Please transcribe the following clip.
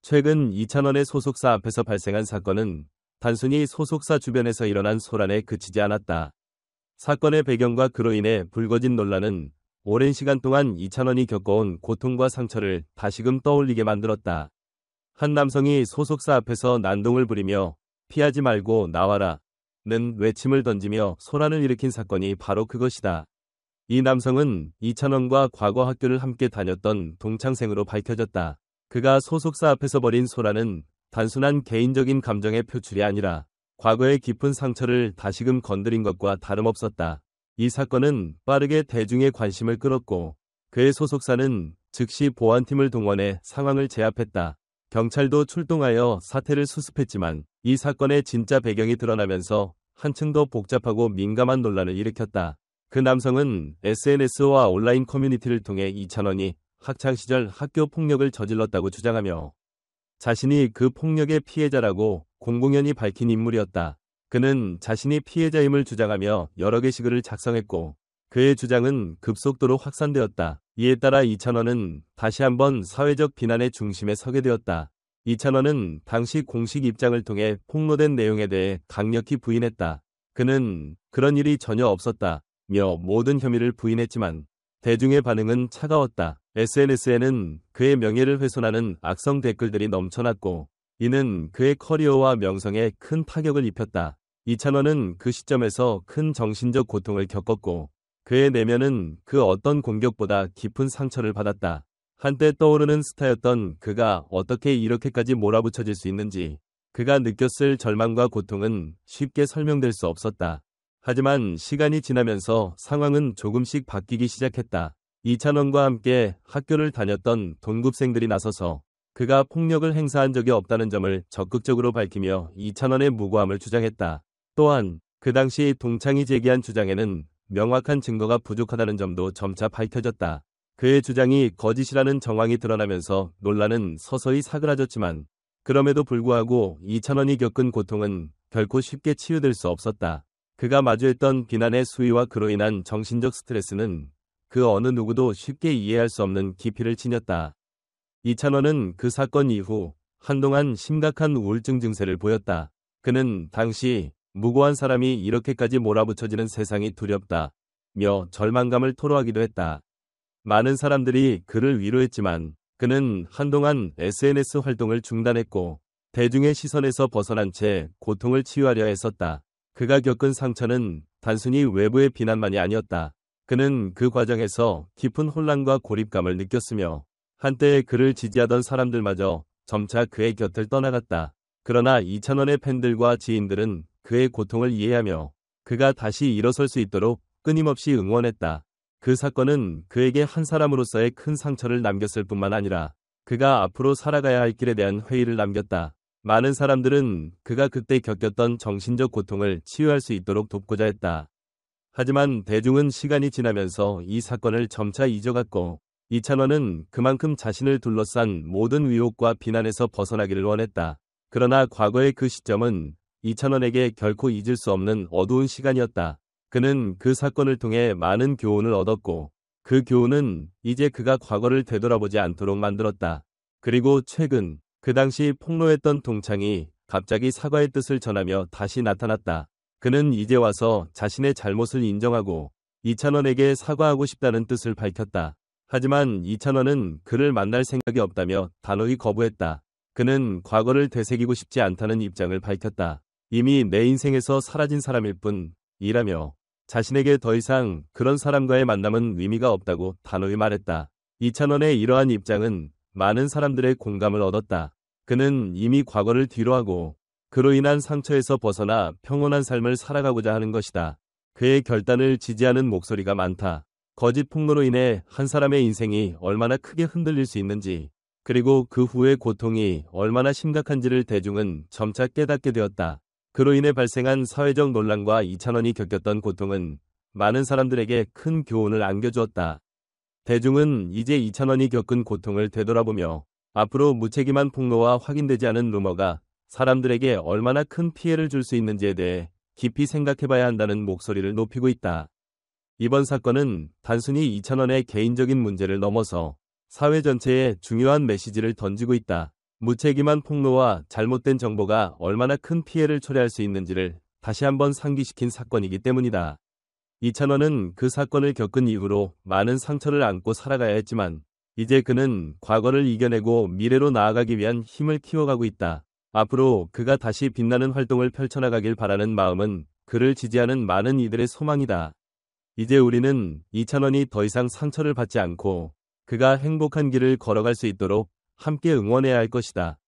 최근 이찬원의 소속사 앞에서 발생한 사건은 단순히 소속사 주변에서 일어난 소란에 그치지 않았다. 사건의 배경과 그로 인해 불거진 논란은 오랜 시간 동안 이찬원이 겪어온 고통과 상처를 다시금 떠올리게 만들었다. 한 남성이 소속사 앞에서 난동을 부리며 피하지 말고 나와라 는 외침을 던지며 소란을 일으킨 사건이 바로 그것이다. 이 남성은 이찬원과 과거 학교를 함께 다녔던 동창생으로 밝혀졌다. 그가 소속사 앞에서 벌인 소란은 단순한 개인적인 감정의 표출이 아니라 과거의 깊은 상처를 다시금 건드린 것과 다름없었다. 이 사건은 빠르게 대중의 관심을 끌었고 그의 소속사는 즉시 보안팀을 동원해 상황을 제압했다. 경찰도 출동하여 사태를 수습했지만 이 사건의 진짜 배경이 드러나면서 한층 더 복잡하고 민감한 논란을 일으켰다. 그 남성은 SNS와 온라인 커뮤니티를 통해 이찬원이 학창시절 학교 폭력을 저질렀다고 주장하며 자신이 그 폭력의 피해자라고 공공연히 밝힌 인물이었다. 그는 자신이 피해자임을 주장하며 여러 개 시글을 작성했고 그의 주장은 급속도로 확산되었다. 이에 따라 이찬원은 다시 한번 사회적 비난의 중심에 서게 되었다. 이찬원은 당시 공식 입장을 통해 폭로된 내용에 대해 강력히 부인했다. 그는 그런 일이 전혀 없었다며 모든 혐의를 부인했지만 대중의 반응은 차가웠다. SNS에는 그의 명예를 훼손하는 악성 댓글들이 넘쳐났고 이는 그의 커리어와 명성에 큰 타격을 입혔다. 이찬원은 그 시점에서 큰 정신적 고통을 겪었고 그의 내면은 그 어떤 공격보다 깊은 상처를 받았다. 한때 떠오르는 스타였던 그가 어떻게 이렇게까지 몰아붙여질 수 있는지 그가 느꼈을 절망과 고통은 쉽게 설명될 수 없었다. 하지만 시간이 지나면서 상황은 조금씩 바뀌기 시작했다. 이찬원과 함께 학교를 다녔던 동급생들이 나서서 그가 폭력을 행사한 적이 없다는 점을 적극적으로 밝히며 이찬원의 무고함을 주장했다. 또한 그 당시 동창이 제기한 주장에는 명확한 증거가 부족하다는 점도 점차 밝혀졌다. 그의 주장이 거짓이라는 정황이 드러나면서 논란은 서서히 사그라졌지만 그럼에도 불구하고 이찬원이 겪은 고통은 결코 쉽게 치유될 수 없었다. 그가 마주했던 비난의 수위와 그로 인한 정신적 스트레스는 그 어느 누구도 쉽게 이해할 수 없는 깊이를 지녔다. 이찬원은 그 사건 이후 한동안 심각한 우울증 증세를 보였다. 그는 당시 무고한 사람이 이렇게까지 몰아붙여지는 세상이 두렵다며 절망감을 토로하기도 했다. 많은 사람들이 그를 위로했지만 그는 한동안 SNS 활동을 중단했고 대중의 시선에서 벗어난 채 고통을 치유하려 했었다. 그가 겪은 상처는 단순히 외부의 비난만이 아니었다. 그는 그 과정에서 깊은 혼란과 고립감을 느꼈으며 한때 그를 지지하던 사람들마저 점차 그의 곁을 떠나갔다. 그러나 이찬원의 팬들과 지인들은 그의 고통을 이해하며 그가 다시 일어설 수 있도록 끊임없이 응원했다. 그 사건은 그에게 한 사람으로서의 큰 상처를 남겼을 뿐만 아니라 그가 앞으로 살아가야 할 길에 대한 회의를 남겼다. 많은 사람들은 그가 그때 겪었던 정신적 고통을 치유할 수 있도록 돕고자 했다. 하지만 대중은 시간이 지나면서 이 사건을 점차 잊어갔고 이찬원은 그만큼 자신을 둘러싼 모든 위협과 비난에서 벗어나기를 원했다. 그러나 과거의 그 시점은 이찬원에게 결코 잊을 수 없는 어두운 시간이었다. 그는 그 사건을 통해 많은 교훈을 얻었고 그 교훈은 이제 그가 과거를 되돌아보지 않도록 만들었다. 그리고 최근 그 당시 폭로했던 동창이 갑자기 사과의 뜻을 전하며 다시 나타났다. 그는 이제 와서 자신의 잘못을 인정하고 이찬원에게 사과하고 싶다는 뜻을 밝혔다. 하지만 이찬원은 그를 만날 생각이 없다며 단호히 거부했다. 그는 과거를 되새기고 싶지 않다는 입장을 밝혔다. 이미 내 인생에서 사라진 사람일 뿐이라며 자신에게 더 이상 그런 사람과의 만남은 의미가 없다고 단호히 말했다. 이찬원의 이러한 입장은 많은 사람들의 공감을 얻었다. 그는 이미 과거를 뒤로하고 그로 인한 상처에서 벗어나 평온한 삶을 살아가고자 하는 것이다. 그의 결단을 지지하는 목소리가 많다. 거짓 폭로로 인해 한 사람의 인생이 얼마나 크게 흔들릴 수 있는지, 그리고 그 후의 고통이 얼마나 심각한지를 대중은 점차 깨닫게 되었다. 그로 인해 발생한 사회적 논란과 이찬원이 겪었던 고통은 많은 사람들에게 큰 교훈을 안겨주었다. 대중은 이제 이찬원이 겪은 고통을 되돌아보며 앞으로 무책임한 폭로와 확인되지 않은 루머가 사람들에게 얼마나 큰 피해를 줄 수 있는지에 대해 깊이 생각해봐야 한다는 목소리를 높이고 있다. 이번 사건은 단순히 이찬원의 개인적인 문제를 넘어서 사회 전체에 중요한 메시지를 던지고 있다. 무책임한 폭로와 잘못된 정보가 얼마나 큰 피해를 초래할 수 있는지를 다시 한번 상기시킨 사건이기 때문이다. 이찬원은 그 사건을 겪은 이후로 많은 상처를 안고 살아가야 했지만 이제 그는 과거를 이겨내고 미래로 나아가기 위한 힘을 키워가고 있다. 앞으로 그가 다시 빛나는 활동을 펼쳐나가길 바라는 마음은 그를 지지하는 많은 이들의 소망이다. 이제 우리는 이찬원이 더 이상 상처를 받지 않고 그가 행복한 길을 걸어갈 수 있도록 함께 응원해야 할 것이다.